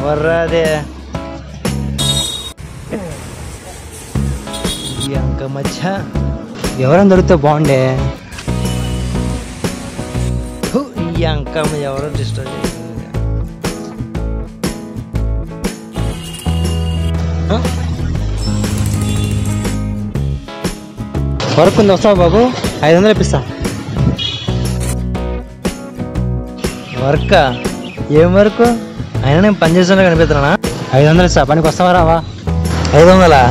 వర్రాదే అంక మధ్య ఎవరైనా దొరికితే బాగుండే. ఈ అంక ఎవరో డిస్టర్బ్ చేసింది. వర్క్ ఉంది, వస్తావా బాబు? 500 ఇప్పిస్తా. వర్క్ ఏం వర్క్? అయినా నేను పని చేస్తున్నా కనిపిస్తున్నా. 500 ఇస్తా, పనికి వస్తావా రావా? 500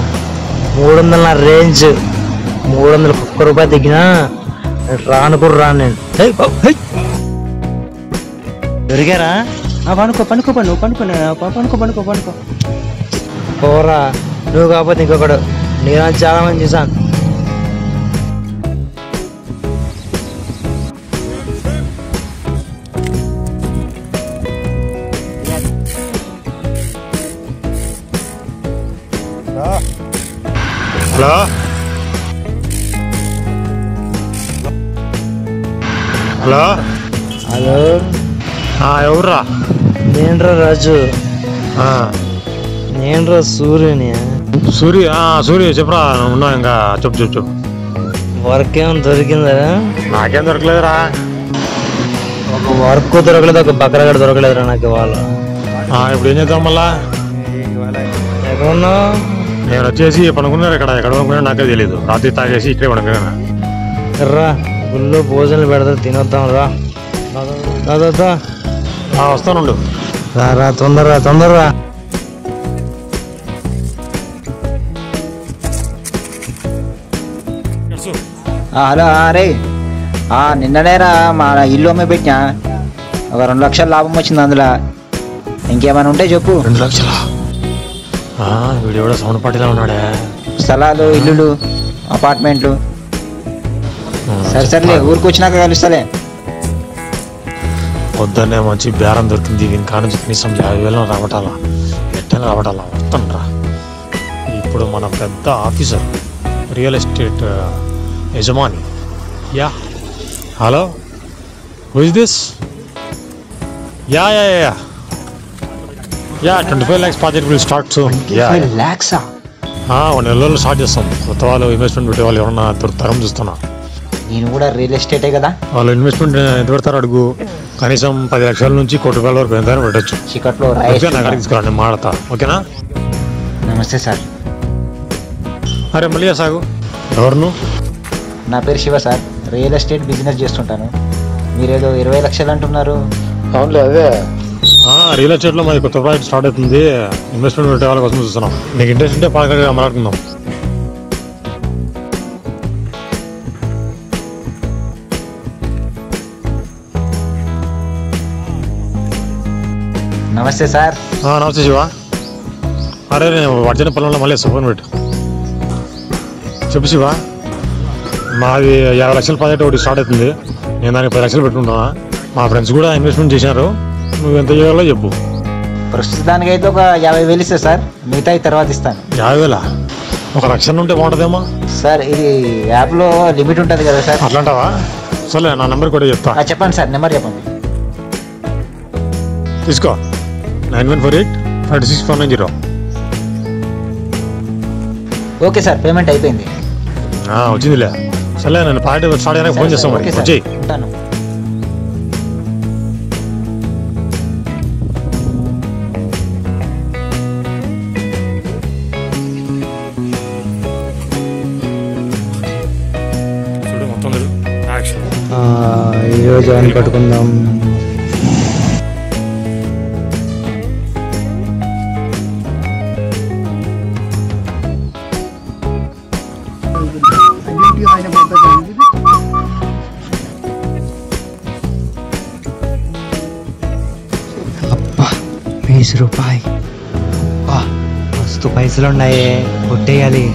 300 నా రేంజ్. 300 ₹1 తగ్గినా రాను కూడా రాను నేను. దొరికారా? పనుకో పనుకో పను పనుకో పనుకో పనుకో పనుకో పోరా. నువ్వు కాకపోతే ఇంకొకడు. నేను చాలా మంది చూసాను. హలో హలో హలో ఎవర్రా? నేనురా రాజు. నేనురా సూర్యుని. సూర్య చెప్పరా. ఉన్నా ఇంకా చెప్పు చెప్పు చెప్పు. వర్క్ ఏమైనా దొరికిందా? నాకేం దొరకలేదురా. ఒక వర్క్ దొరకలేదు, ఒక బకరగడ దొరకలేదురా నాకు ఇవాళ. ఇప్పుడు ఏం చేద్దాం మళ్ళా? ఎక్కడున్నావు? నేను వచ్చేసి పనుకున్నాను. ఎక్కడ పనుకున్నా నాకే తెలియదు. రాత్రి తాగేసి ఇక్కడే పనుకున్నా. రా గుళ్ళో భోజనాలు పెడతారు, తినొద్దాం రా. వస్తానుండు. రా తొందరరా తొందరరా. హలో రే, నిన్ననేరా మా ఇల్లు అమ్మే పెట్టినా. ఒక 2 లక్షల లాభం వచ్చింది అందులో. ఇంకేమైనా ఉంటే చెప్పు. 2 లక్షలా? వీడు కూడా సౌండ్ పార్టీలో ఉన్నాడే. స్థలాలు, ఇల్లులు, అపార్ట్మెంట్లు. సరేలే, ఊరికి వచ్చినాక కలుస్తలే. పొద్దున్నే మంచి బేరం దొరికింది. ఇంకా నుంచి కనీసం 50,000 రాబట్టాలా, ఎట్టైనా రాబట్టాలా. వస్తాను రా. ఇప్పుడు మన పెద్ద ఆఫీసర్, రియల్ ఎస్టేట్ యజమాని. Yeah hello, who is this? Yeah 25 lakhs project will start soon. 25 lakhs? 1 నెలలో స్టార్ట్ చేస్తాం. కొత్త వాళ్ళు ఇన్వెస్ట్మెంట్ పెట్టే వాళ్ళు ఎవరన్నా దొరుకుతారని చూస్తున్నా. నేను కూడా రియల్ ఎస్టేటే కదా. వాళ్ళు ఇన్వెస్ట్మెంట్ ఎంత పెడతారు అడుగు. కనీసం 10 లక్షల నుంచి ₹1,00,00,000 వరకు ఎంత పెట్టచ్చు. చీకట్లో నాకు తీసుకురా, నేను మాడతా. ఓకేనా? నమస్తే సార్. అరే మళ్ళీ సాగు. ఎవరు నువ్వు? నా పేరు Shiva sir. Real estate business చేస్తుంటాను. మీరేదో 20 లక్షలు అంటున్నారు. అవునులే, అదే రియల్ ఎస్టేట్లో మాది కొత్త ప్రాజెక్ట్ స్టార్ట్ అవుతుంది. ఇన్వెస్ట్మెంట్ పెట్టే వాళ్ళ కోసం చూస్తున్నాం. నీకు ఇంట్రెస్ట్ ఉంటే పాలకగా మాట్లాడుకుందాం. నమస్తే సార్. నమస్తే శివ. అరే నేను వర్జన పొలంలో మళ్ళీ ఫోన్ పెట్టు. చెప్పు శివ. మాది 50 లక్షల ప్రాజెక్ట్ ఒకటి స్టార్ట్ అవుతుంది. నేను దానికి 10 లక్షలు పెట్టుకుంటున్నా. మా ఫ్రెండ్స్ కూడా ఇన్వెస్ట్మెంట్ చేశారు. నువ్వు ఎంత చేయాలో చెప్పు. ప్రస్తుతానికి అయితే ఒక 50,000 ఇస్తా సార్. మిగతా తర్వాత ఇస్తాను. 50,000? 1 లక్ష ఉంటే బాగుంటుందేమో సార్. ఇది యాప్లో లిమిట్ ఉంటుంది కదా సార్. అట్లాంటావా? సరే నా నెంబర్ కూడా చెప్తా. చెప్పండి సార్, నెంబర్ చెప్పండి. తీసుకో. 91485649. ఓకే సార్, పేమెంట్ అయిపోయింది. వచ్చిందిలే. సరే నేను పార్టీ స్టార్ట్ అయినా ఫోన్ చేస్తాను. మరి వచ్చి ఉంటాను. ఈరోజు అని పట్టుకుందాం. అబ్బా, ₹20. మస్తు పైసలు ఉన్నాయి, కొట్టేయాలి.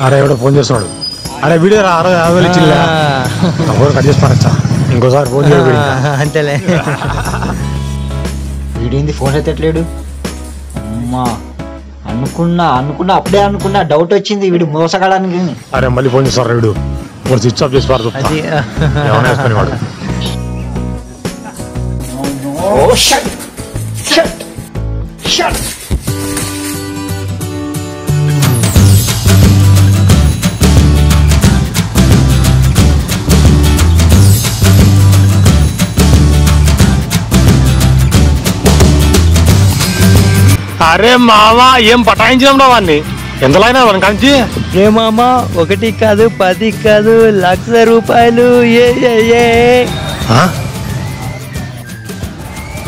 అరే ఎవడో ఫోన్ చేస్తున్నాడు. అరే వీడియో రా 50,000 ఇచ్చిల్లా ఫోన్ కట్ చేసి పడచ్చా ఇంకోసారి ఫోన్ చేయడు. అంతేలే. వీడేంది ఫోన్ ఎత్తట్లేడు? అమ్మా అనుకున్నా అప్పుడే అనుకున్నా, డౌట్ వచ్చింది వీడు మోసగాడానికి. అరే మళ్ళీ ఫోన్ చేస్తారు వీడు స్విచ్ ఆఫ్ చేసి పారు అది ఏమైనా వేసుకొని వాడు. అరే మావా ఏం పటాయించినాం రా వాడిని. ఎంతలైనా వాడిని కంచి ఏమామా 1 కాదు 10 కాదు 1,00,000 రూపాయలు. ఏ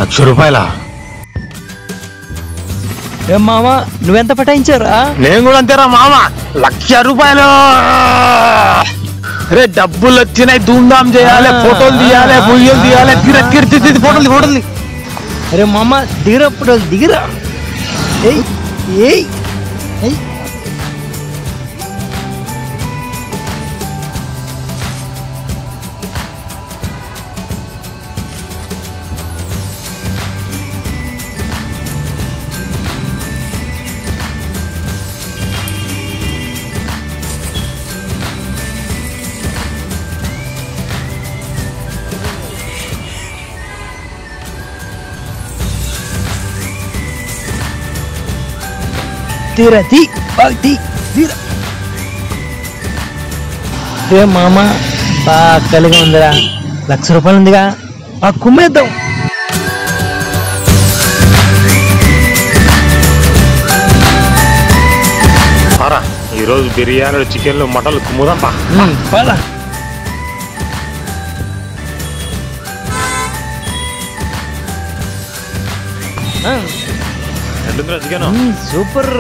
₹1,00,000. ఏం మామా నువ్వెంత పటాయించారా? నేను కూడా అంతేరా మామ, ₹1,00,000. అరే డబ్బులు వచ్చినాయి, ధూమ్ధామ్ చేయాలి, ఫోటోలు తీయాలి, బుయ్యలు తీయాలి, ఫోటోలు. అరే మామ దిగరా, ఫోటోలు దిగరా. ఏయ్ ఏయ్ ఏయ్ తీరా తీరా. రే మామ బాగా కలిగి ఉందిరా, ₹1,00,000 ఉందిగా, ఆ కుమ్మేద్దాం. ఈరోజు బిర్యానీలు, చికెన్లు, మటన్లు కుమ్ముదాం బా. పద. ఎట్లుందిరా చికెన్? సూపర్.